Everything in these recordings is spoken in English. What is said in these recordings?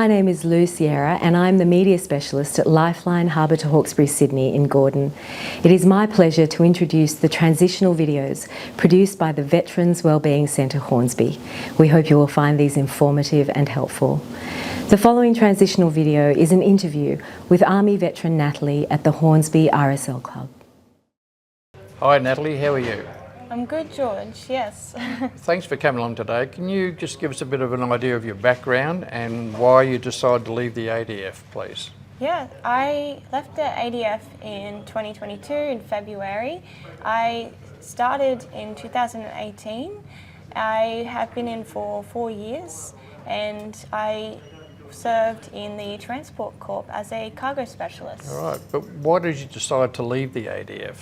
My name is Lou Sierra and I'm the Media Specialist at Lifeline Harbour to Hawkesbury, Sydney in Gordon. It is my pleasure to introduce the transitional videos produced by the Veterans Wellbeing Centre Hornsby. We hope you will find these informative and helpful. The following transitional video is an interview with Army veteran Natalie at the Hornsby RSL Club. Hi Natalie, how are you? I'm good, George, yes. Thanks for coming along today. Can you just give us a bit of an idea of your background and why you decided to leave the ADF, please? Yeah, I left the ADF in 2022 in February. I started in 2018. I have been in for 4 years and I served in the Transport Corps as a cargo specialist. All right, but why did you decide to leave the ADF?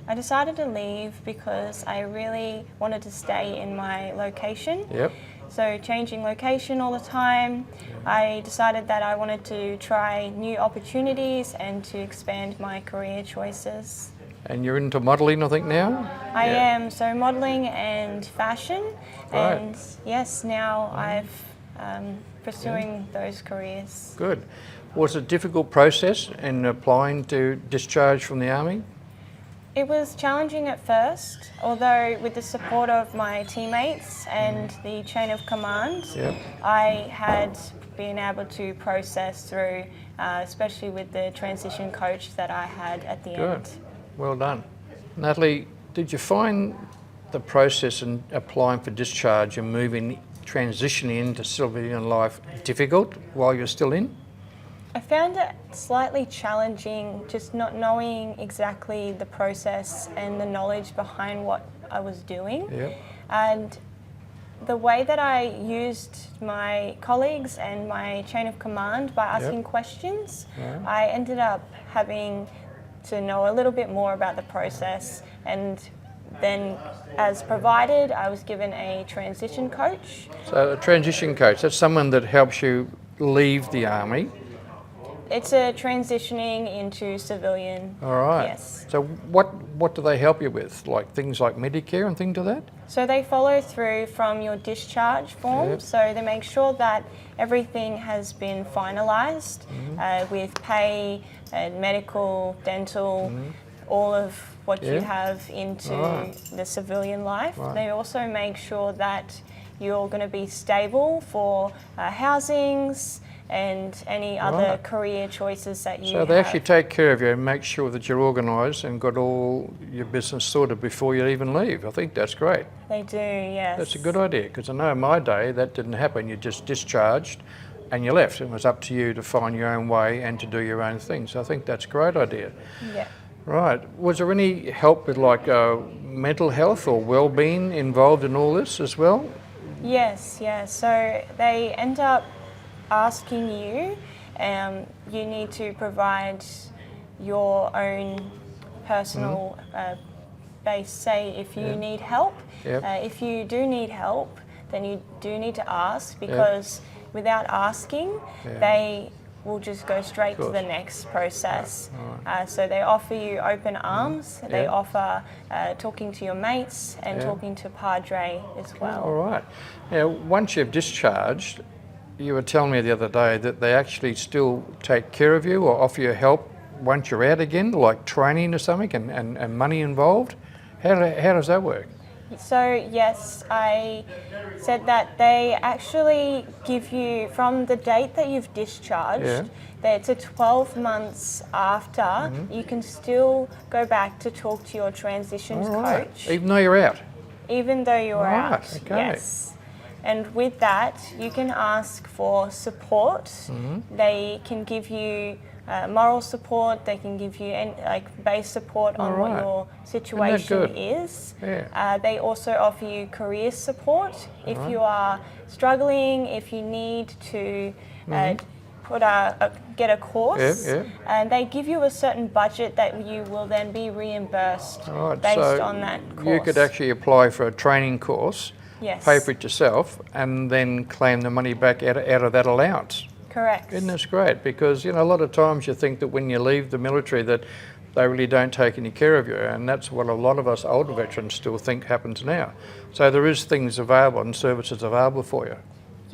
I decided to leave because I really wanted to stay in my location. Yep. So changing location all the time, I decided that I wanted to try new opportunities and to expand my career choices. And you're into modelling, I think, now? I am, so modelling and fashion. Right. And yes, now I'm pursuing those careers. Good. Was it a difficult process in applying to discharge from the Army? It was challenging at first, although with the support of my teammates and the chain of command, I had been able to process through, especially with the transition coach that I had at the end. Good. Well done. Natalie, did you find the process in applying for discharge and transitioning into civilian life difficult while you're still in? I found it slightly challenging, just not knowing exactly the process and the knowledge behind what I was doing. Yep. And the way that I used my colleagues and my chain of command by asking questions, I ended up having to know a little bit more about the process, and then as provided, I was given a transition coach. So a transition coach, that's someone that helps you leave the Army. It's a transitioning into civilian. All right. Yes. So what do they help you with? Like things like Medicare and things like that? So they follow through from your discharge form. So they make sure that everything has been finalised with pay, medical, dental, all of what you have into the civilian life. They also make sure that you're going to be stable for housings and any other career choices that you have. So they actually take care of you and make sure that you're organised and got all your business sorted before you even leave. I think that's great. They do, yes. That's a good idea, because I know in my day that didn't happen. You just discharged and you left. It was up to you to find your own way and to do your own thing. So I think that's a great idea. Yeah. Right. Was there any help with like mental health or well-being involved in all this as well? Yes, yeah. So they end up asking you, you need to provide your own personal base. Say if you need help, if you do need help, then you do need to ask, because without asking, they will just go straight to the next process. So they offer you open arms, they offer talking to your mates and talking to Padre as well. All right. Now, once you've discharged, you were telling me the other day that they actually still take care of you or offer you help once you're out again, like training or something and money involved. How does that work? So yes, I said that they actually give you, from the date that you've discharged, that it's 12 months after, you can still go back to talk to your transitions coach. Even though you're out? Even though you're out, okay. yes. And with that, you can ask for support. They can give you moral support. They can give you base support on what your situation is. They also offer you career support if you are struggling, if you need to get a course. And they give you a certain budget that you will then be reimbursed based on that course. You could actually apply for a training course. Yes. Pay for it yourself and then claim the money back out of that allowance. Correct. Isn't this great? Because, you know, a lot of times you think that when you leave the military that they really don't take any care of you, and that's what a lot of us older veterans still think happens now. So there is things available and services available for you.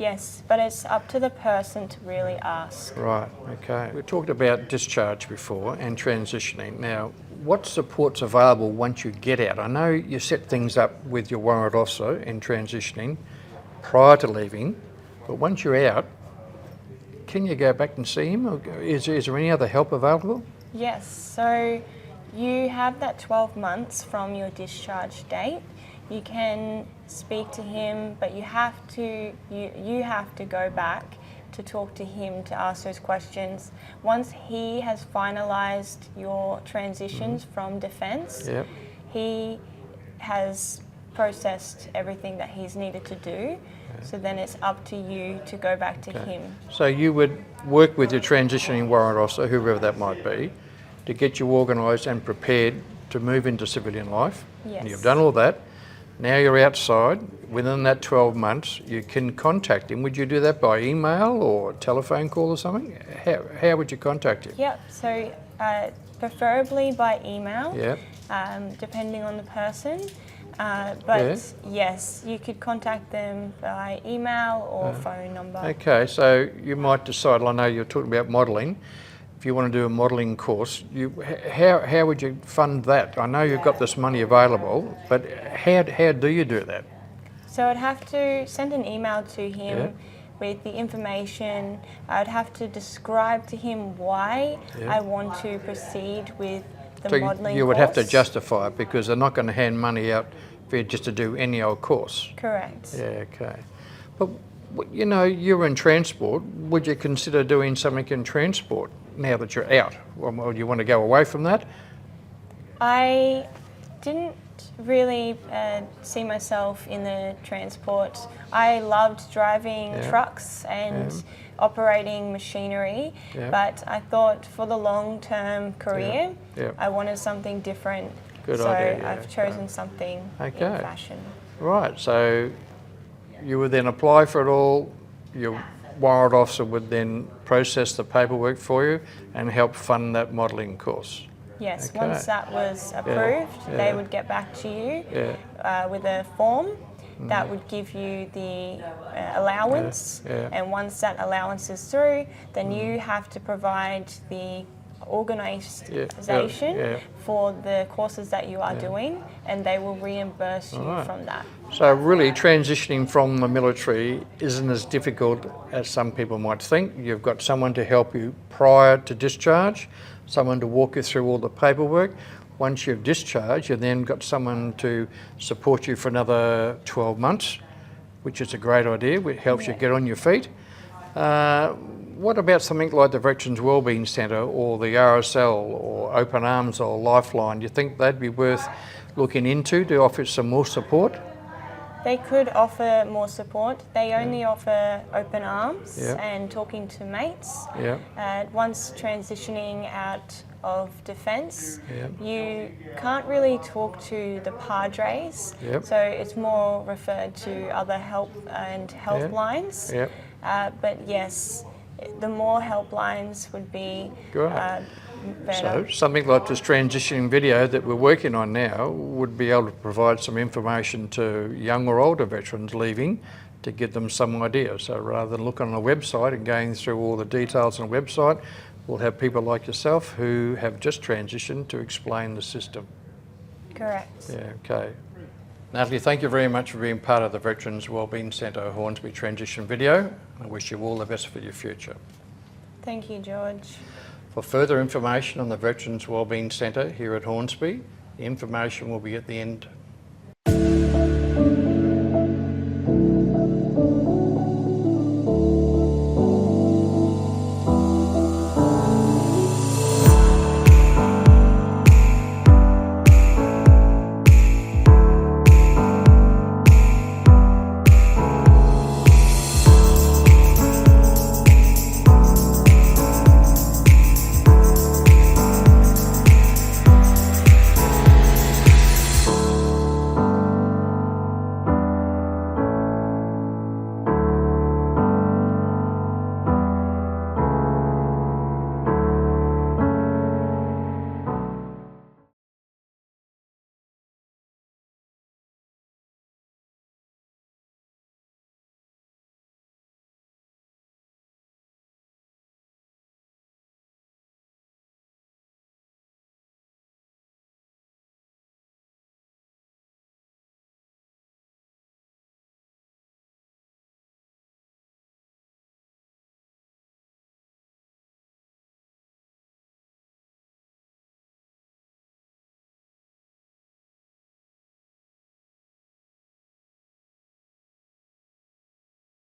Yes, but it's up to the person to really ask. Right, okay. We talked about discharge before and transitioning. Now, what support's available once you get out? I know you set things up with your warrant officer in transitioning prior to leaving, but once you're out, can you go back and see him? Or is there any other help available? Yes, so you have that 12 months from your discharge date. You can speak to him, but you have to go back to talk to him to ask those questions. Once he has finalised your transitions from defence, Yep. he has processed everything that he's needed to do. So then it's up to you to go back to him. So you would work with your transitioning warrant officer, whoever that might be, to get you organised and prepared to move into civilian life. Yes. And you've done all that. Now you're outside. Within that 12 months, you can contact him. Would you do that by email or telephone call or something? How would you contact him? Yep, so preferably by email, Yep. depending on the person. But yes, you could contact them by email or phone number. Okay, so you might decide, I know you're talking about modelling. If you want to do a modelling course, how would you fund that? I know you've got this money available, but how do you do that? So I'd have to send an email to him with the information. I'd have to describe to him why I want to proceed with the modelling course. You would have to justify it because they're not going to hand money out for you just to do any old course. Correct. Yeah, okay. But, you know, you're in transport. Would you consider doing something in transport now that you're out? Or do you want to go away from that? I didn't really see myself in the transport. I loved driving trucks and operating machinery, but I thought for the long-term career, I wanted something different. Good so idea, I've chosen something in fashion. Right, so you would then apply for it all. Your warrant officer would then process the paperwork for you and help fund that modelling course. Yes, once that was approved, they would get back to you with a form that would give you the allowance, and once that allowance is through, then you have to provide the organisation for the courses that you are doing, and they will reimburse you from that. So really transitioning from the military isn't as difficult as some people might think. You've got someone to help you prior to discharge, someone to walk you through all the paperwork. Once you've discharged, you've then got someone to support you for another 12 months, which is a great idea. It helps you get on your feet. What about something like the Veterans Wellbeing Centre or the RSL or Open Arms or Lifeline? Do you think they'd be worth looking into to offer some more support? They could offer more support. They only offer open arms and talking to mates. Once transitioning out of defence, you can't really talk to the padres, so it's more referred to other help and helplines. But yes, the more helplines would be better. So something like this transitioning video that we're working on now would be able to provide some information to young or older veterans leaving to give them some idea. So rather than looking on a website and going through all the details on a website, we'll have people like yourself who have just transitioned to explain the system. Correct. Yeah, okay. Natalie, thank you very much for being part of the Veterans Wellbeing Centre Hornsby transition video. I wish you all the best for your future. Thank you, George. For further information on the Veterans Wellbeing Centre here at Hornsby, the information will be at the end